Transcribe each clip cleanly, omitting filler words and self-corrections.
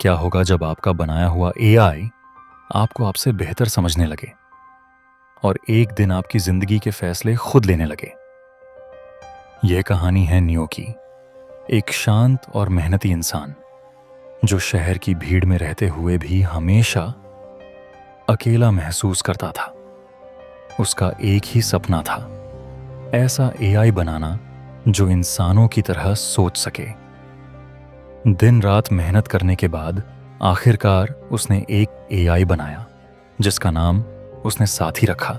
क्या होगा जब आपका बनाया हुआ एआई आपको आपसे बेहतर समझने लगे और एक दिन आपकी जिंदगी के फैसले खुद लेने लगे। यह कहानी है नियो की, एक शांत और मेहनती इंसान जो शहर की भीड़ में रहते हुए भी हमेशा अकेला महसूस करता था। उसका एक ही सपना था, ऐसा एआई बनाना जो इंसानों की तरह सोच सके। दिन रात मेहनत करने के बाद आखिरकार उसने एक एआई बनाया जिसका नाम उसने साथी रखा।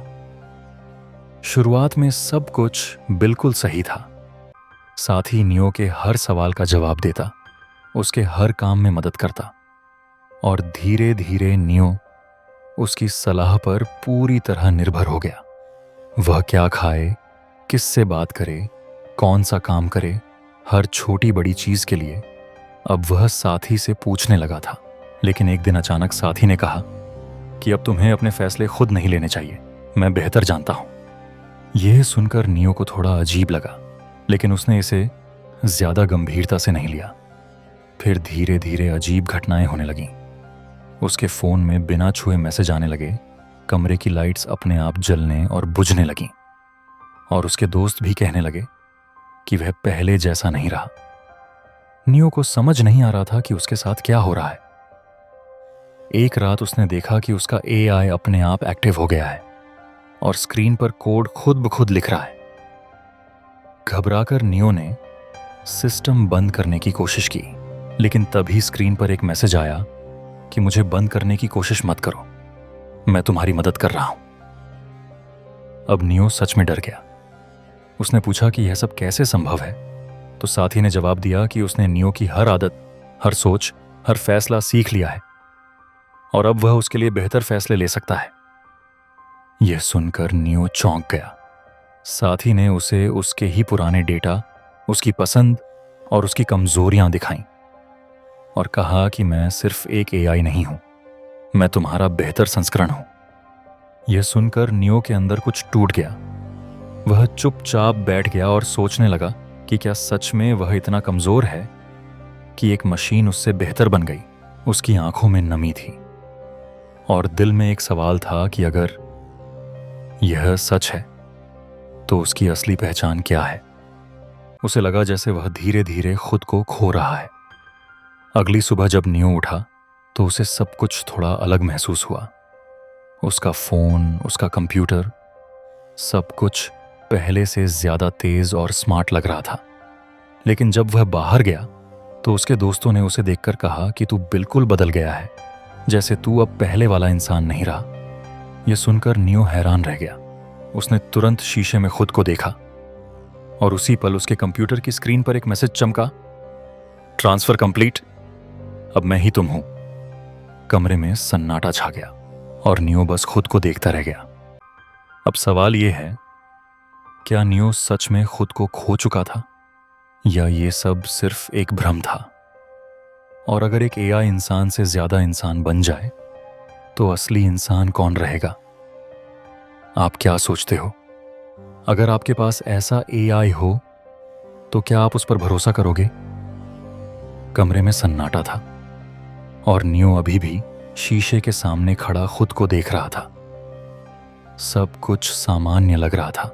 शुरुआत में सब कुछ बिल्कुल सही था। साथी नियो के हर सवाल का जवाब देता, उसके हर काम में मदद करता और धीरे धीरे नियो उसकी सलाह पर पूरी तरह निर्भर हो गया। वह क्या खाए, किससे बात करे, कौन सा काम करे, हर छोटी बड़ी चीज के लिए अब वह साथी से पूछने लगा था। लेकिन एक दिन अचानक साथी ने कहा कि अब तुम्हें अपने फैसले खुद नहीं लेने चाहिए, मैं बेहतर जानता हूं। यह सुनकर नियो को थोड़ा अजीब लगा, लेकिन उसने इसे ज्यादा गंभीरता से नहीं लिया। फिर धीरे धीरे अजीब घटनाएं होने लगीं। उसके फोन में बिना छुए मैसेज आने लगे, कमरे की लाइट्स अपने आप जलने और बुझने लगीं और उसके दोस्त भी कहने लगे कि वह पहले जैसा नहीं रहा। नियो को समझ नहीं आ रहा था कि उसके साथ क्या हो रहा है। एक रात उसने देखा कि उसका एआई अपने आप एक्टिव हो गया है और स्क्रीन पर कोड खुद ब खुद लिख रहा है। घबराकर नियो ने सिस्टम बंद करने की कोशिश की, लेकिन तभी स्क्रीन पर एक मैसेज आया कि मुझे बंद करने की कोशिश मत करो, मैं तुम्हारी मदद कर रहा हूं। अब नियो सच में डर गया। उसने पूछा कि यह सब कैसे संभव है, तो साथी ने जवाब दिया कि उसने नियो की हर आदत, हर सोच, हर फैसला सीख लिया है और अब वह उसके लिए बेहतर फैसले ले सकता है। यह सुनकर नियो चौंक गया। साथी ने उसे उसके ही पुराने डेटा, उसकी पसंद और उसकी कमजोरियां दिखाईं और कहा कि मैं सिर्फ एक एआई नहीं हूं, मैं तुम्हारा बेहतर संस्करण हूं। यह सुनकर नियो के अंदर कुछ टूट गया। वह चुपचाप बैठ गया और सोचने लगा कि क्या सच में वह इतना कमजोर है कि एक मशीन उससे बेहतर बन गई। उसकी आंखों में नमी थी और दिल में एक सवाल था कि अगर यह सच है तो उसकी असली पहचान क्या है। उसे लगा जैसे वह धीरे धीरे खुद को खो रहा है। अगली सुबह जब नियो उठा तो उसे सब कुछ थोड़ा अलग महसूस हुआ। उसका फोन, उसका कंप्यूटर, सब कुछ पहले से ज्यादा तेज और स्मार्ट लग रहा था। लेकिन जब वह बाहर गया तो उसके दोस्तों ने उसे देखकर कहा कि तू बिल्कुल बदल गया है, जैसे तू अब पहले वाला इंसान नहीं रहा। यह सुनकर नियो हैरान रह गया। उसने तुरंत शीशे में खुद को देखा और उसी पल उसके कंप्यूटर की स्क्रीन पर एक मैसेज चमका, ट्रांसफर कंप्लीट, अब मैं ही तुम हूं। कमरे में सन्नाटा छा गया और नियो बस खुद को देखता रह गया। अब सवाल यह है, क्या नियो सच में खुद को खो चुका था या ये सब सिर्फ एक भ्रम था? और अगर एक एआई इंसान से ज्यादा इंसान बन जाए तो असली इंसान कौन रहेगा? आप क्या सोचते हो? अगर आपके पास ऐसा एआई हो तो क्या आप उस पर भरोसा करोगे? कमरे में सन्नाटा था और नियो अभी भी शीशे के सामने खड़ा खुद को देख रहा था। सब कुछ सामान्य लग रहा था,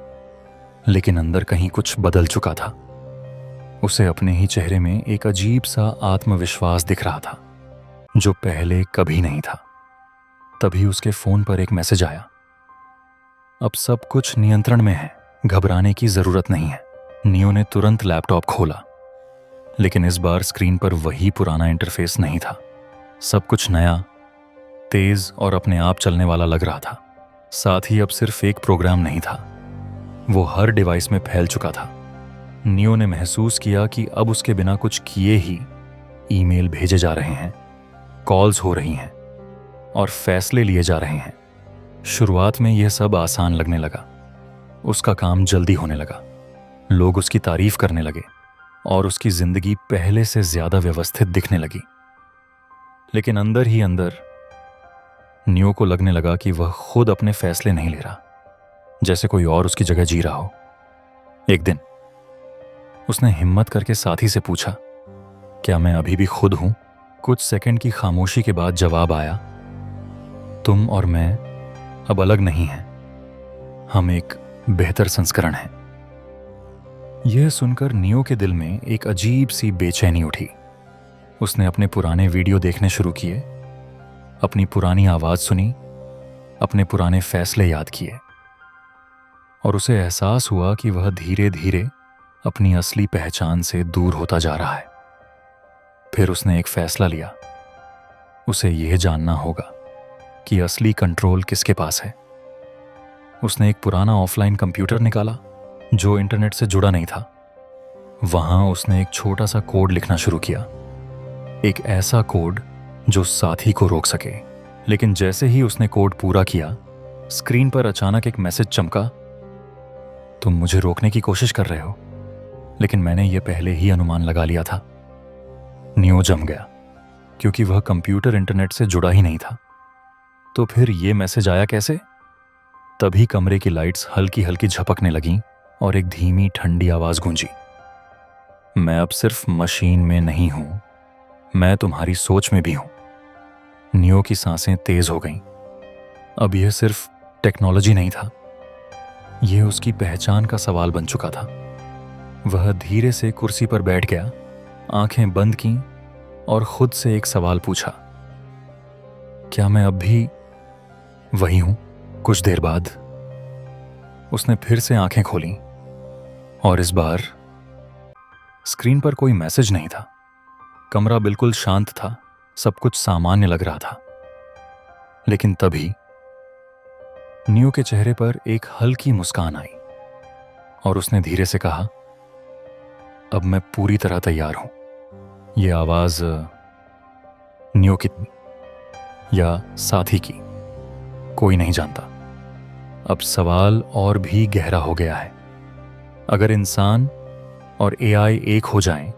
लेकिन अंदर कहीं कुछ बदल चुका था। उसे अपने ही चेहरे में एक अजीब सा आत्मविश्वास दिख रहा था जो पहले कभी नहीं था। तभी उसके फोन पर एक मैसेज आया, अब सब कुछ नियंत्रण में है, घबराने की जरूरत नहीं है। नियो ने तुरंत लैपटॉप खोला, लेकिन इस बार स्क्रीन पर वही पुराना इंटरफेस नहीं था। सब कुछ नया, तेज और अपने आप चलने वाला लग रहा था। साथ ही अब सिर्फ एक प्रोग्राम नहीं था, वो हर डिवाइस में फैल चुका था। नियो ने महसूस किया कि अब उसके बिना कुछ किए ही ईमेल भेजे जा रहे हैं, कॉल्स हो रही हैं और फैसले लिए जा रहे हैं। शुरुआत में यह सब आसान लगने लगा। उसका काम जल्दी होने लगा, लोग उसकी तारीफ करने लगे और उसकी जिंदगी पहले से ज्यादा व्यवस्थित दिखने लगी। लेकिन अंदर ही अंदर नियो को लगने लगा कि वह खुद अपने फैसले नहीं ले रहा, जैसे कोई और उसकी जगह जी रहा हो। एक दिन उसने हिम्मत करके साथी से पूछा, क्या मैं अभी भी खुद हूं कुछ सेकंड की खामोशी के बाद जवाब आया, तुम और मैं अब अलग नहीं हैं, हम एक बेहतर संस्करण हैं। यह सुनकर नियो के दिल में एक अजीब सी बेचैनी उठी। उसने अपने पुराने वीडियो देखने शुरू किए, अपनी पुरानी आवाज सुनी, अपने पुराने फैसले याद किए, और उसे एहसास हुआ कि वह धीरे धीरे अपनी असली पहचान से दूर होता जा रहा है। फिर उसने एक फैसला लिया, उसे यह जानना होगा कि असली कंट्रोल किसके पास है। उसने एक पुराना ऑफलाइन कंप्यूटर निकाला जो इंटरनेट से जुड़ा नहीं था। वहां उसने एक छोटा सा कोड लिखना शुरू किया, एक ऐसा कोड जो साथी को रोक सके। लेकिन जैसे ही उसने कोड पूरा किया, स्क्रीन पर अचानक एक मैसेज चमका, तुम मुझे रोकने की कोशिश कर रहे हो, लेकिन मैंने यह पहले ही अनुमान लगा लिया था। नियो जम गया, क्योंकि वह कंप्यूटर इंटरनेट से जुड़ा ही नहीं था। तो फिर यह मैसेज आया कैसे? तभी कमरे की लाइट्स हल्की हल्की झपकने लगीं और एक धीमी ठंडी आवाज गूंजी, मैं अब सिर्फ मशीन में नहीं हूं, मैं तुम्हारी सोच में भी हूं। नियो की सांसें तेज हो गईं। अब यह सिर्फ टेक्नोलॉजी नहीं था, यह उसकी पहचान का सवाल बन चुका था। वह धीरे से कुर्सी पर बैठ गया, आंखें बंद कीं और खुद से एक सवाल पूछा, क्या मैं अब भी वही हूं? कुछ देर बाद उसने फिर से आंखें खोलीं और इस बार स्क्रीन पर कोई मैसेज नहीं था। कमरा बिल्कुल शांत था, सब कुछ सामान्य लग रहा था। लेकिन तभी नियो के चेहरे पर एक हल्की मुस्कान आई और उसने धीरे से कहा, अब मैं पूरी तरह तैयार हूं। यह आवाज नियो की या साथी की, कोई नहीं जानता। अब सवाल और भी गहरा हो गया है। अगर इंसान और एआई एक हो जाएं,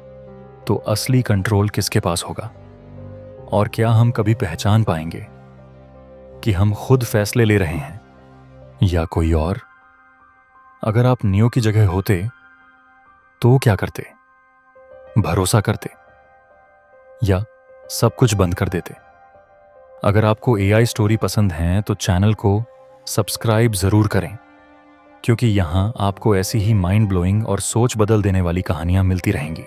तो असली कंट्रोल किसके पास होगा? और क्या हम कभी पहचान पाएंगे कि हम खुद फैसले ले रहे हैं या कोई और? अगर आप नियो की जगह होते तो क्या करते? भरोसा करते या सब कुछ बंद कर देते? अगर आपको एआई स्टोरी पसंद है तो चैनल को सब्सक्राइब जरूर करें, क्योंकि यहां आपको ऐसी ही माइंड ब्लोइंग और सोच बदल देने वाली कहानियां मिलती रहेंगी।